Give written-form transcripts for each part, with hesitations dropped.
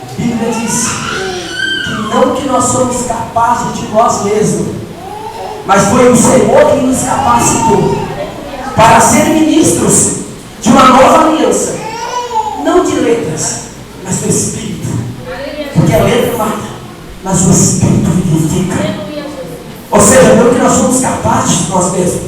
A Bíblia diz que não que nós somos capazes de nós mesmos, mas foi o Senhor que nos capacitou para ser ministros de uma nova aliança, não de letras, mas do Espírito, porque a letra mata, mas o Espírito vivifica. Ou seja, não que nós somos capazes de nós mesmos,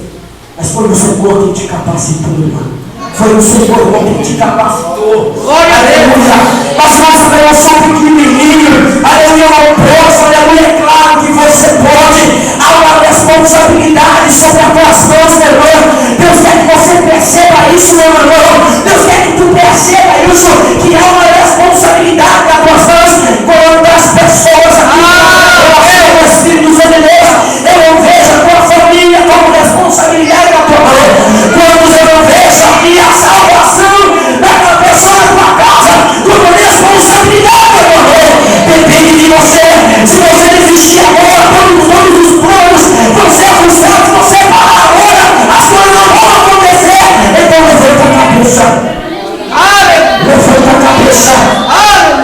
mas foi o Senhor que te capacitou, irmão. Foi o Senhor que te capacitou. Aleluia. Mas nós não somos pequenininhos. Aleluia, não posso. Aleluia, é claro que você pode. Há uma responsabilidade sobre as tuas mãos, meu irmão. Deus quer que você perceba isso, meu irmão. Deus quer que tu perceba isso, que há uma responsabilidade nas tuas mãos. Quando as pessoas aqui o Espírito de Deus, eu não vejo a tua família como responsabilidade da tua mão. Quando eu não vejo aqui a salvação daquela pessoa na tua casa como responsabilidade, meu irmão, depende de você. Se você desistir agora, quando os olhos dos planos vão ser ajustados, você parar agora, as coisas não vão acontecer. Então levanta a cabeça. Levanta a cabeça.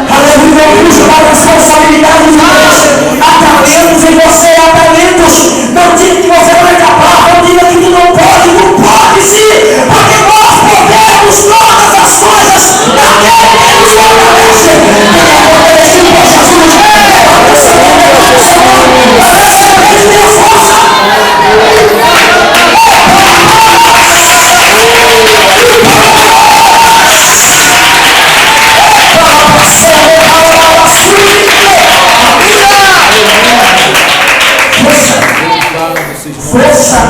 Aleluia, eu puxo a responsabilidade de Deus. Há talentos em você, há talentos. Não diga que você não é capaz, não diga que tu não pode. Tu pode sim, porque nós podemos todas as coisas naquele que nos fortalece. Quem é fortalecido por Jesus, levanta o seu nome, levanta o seu nome. Ele tem força.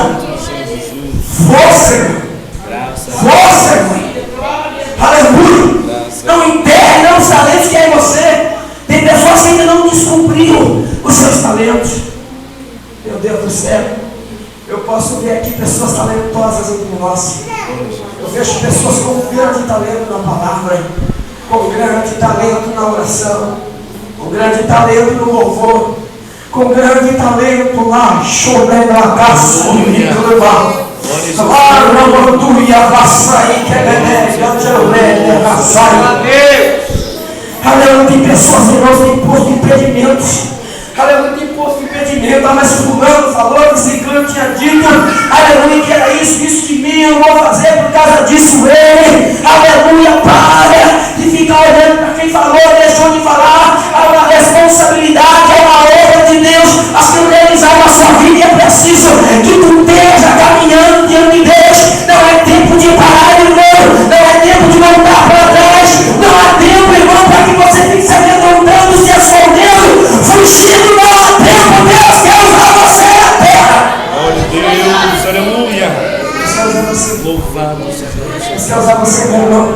Força, irmão. Aleluia. Não enterre não os talentos que é em você. Tem pessoas que ainda não descobriram os seus talentos. Meu Deus do céu. Eu posso ver aqui pessoas talentosas entre nós. Eu vejo pessoas com grande talento na palavra, com grande talento na oração, com grande talento no louvor, com grande talento lá, chorando a casa, aleluia, tem pessoas, irmãos, que têm posto impedimentos. Aleluia, tem posto impedimento. Mas fulano falou que ciclano tinha dito, aleluia, que era isso de mim, eu vou fazer por causa disso ele. Aleluia, para de ficar olhando para quem falou, deixou de falar. Há uma responsabilidade, é uma obra de Deus a se realizar na sua vida, e é preciso que tu esteja caminhando diante de Deus. Não é tempo de parar, irmão, não é tempo de voltar para trás, não é tempo, irmão, para que você fique se amedrontando, se escondendo, fugindo. Não há tempo. Deus quer usar você na terra. Glória a Deus, aleluia. Deus quer usar você. Louvado seja Deus. Deus quer usar você, meu irmão.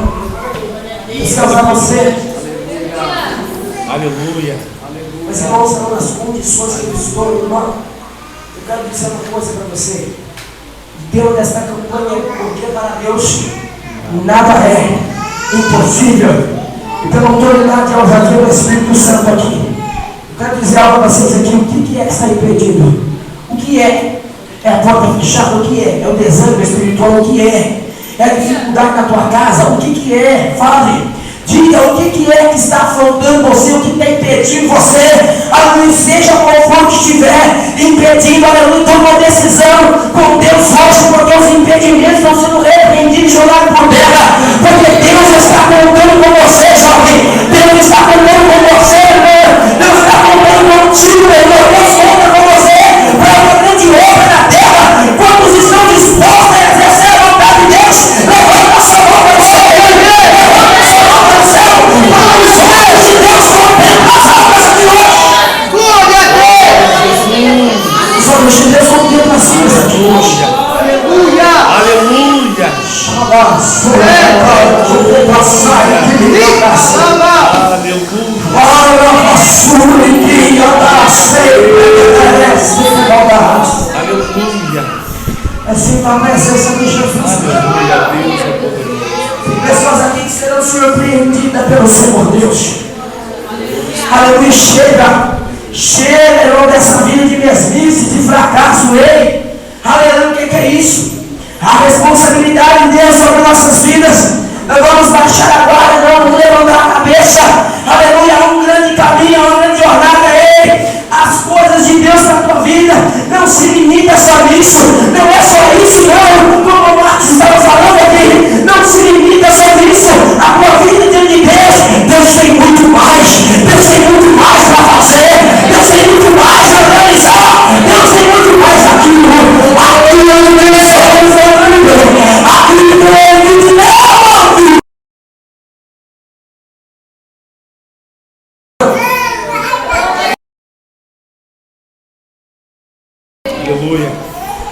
Deus quer usar você. Aleluia. Mas, irmãos, são nas condições que eu estou, irmão. Eu quero dizer uma coisa para você. Deus desta campanha, porque para Deus nada é impossível. E pela autoridade e ousadia do Espírito Santo aqui, eu quero dizer algo para vocês aqui. O que é que está impedindo? O que é? É a porta fechada? O que é? É o desânimo espiritual? O que é? É a dificuldade na tua casa? O que é? Fale. Diga o que é que está afrontando você, o que está impedindo você. Aleluia, seja qual for que estiver impedindo, aleluia, toma uma decisão com Deus hoje, porque os impedimentos estão sendo repreendidos e jogados por terra. Porque Deus está contando com você, jovem. Deus está contando com você, irmão. Deus está contando contigo, irmão. Deus conta com você para uma grande obra na terra. Quantos estão dispostos a exercer a vontade de Deus? Levanta a sua boca ao céu. Levanta a sua boca ao céu. Para os olhos de Deus contemplar as obras de hoje. Glória a Deus. Os olhos de Deus contemplam as coisas de hoje. Aleluia. Aleluia. Aleluia. Assim está a presença de Jesus. Aleluia. Deus é poderoso. Tem pessoas aqui que serão surpreendidas pelo Senhor Deus. Aleluia. Chega, irmão, dessa vida de mesmice, de fracasso, ei. Aleluia. O que é isso? A responsabilidade de Deus sobre nossas vidas. Nós vamos baixar a guarda, vamos levantar a cabeça. Aleluia. só nisso, não é só isso, não. Como o Marcos estava falando aqui, não se limita só nisso. A tua vida diante de Deus, Deus tem muito mais. Deus tem muito mais para fazer. Deus tem muito mais para realizar. Deus tem muito mais aquilo. Aquilo que nós estamos falando, aquilo que Ele te deu. Aleluia.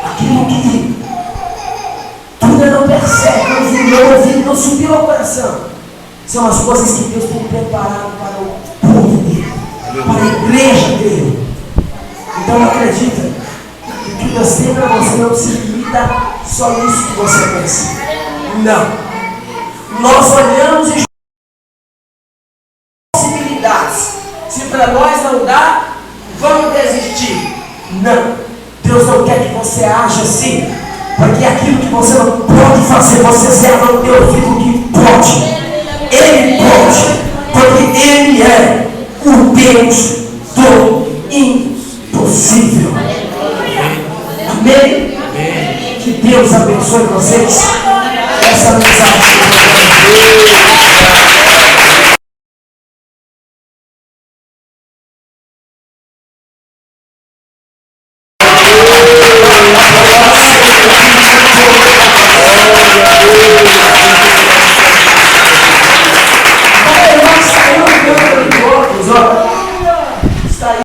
Aquilo que tu ainda não percebe, não viu, não ouviu, não subiu ao coração, são as coisas que Deus tem preparado para o povo dele, para a igreja dele. Então acredita que o que Deus tem para você não se limita só nisso que você pensa. Não. Nós olhamos e possibilidades. Se para nós não dá, vamos desistir. Não. Deus não quer que você aja assim, porque aquilo que você não pode fazer, você serve ao Deus que pode. Ele pode, porque Ele é o Deus do impossível. Amém? Que Deus abençoe vocês. Essa mensagem.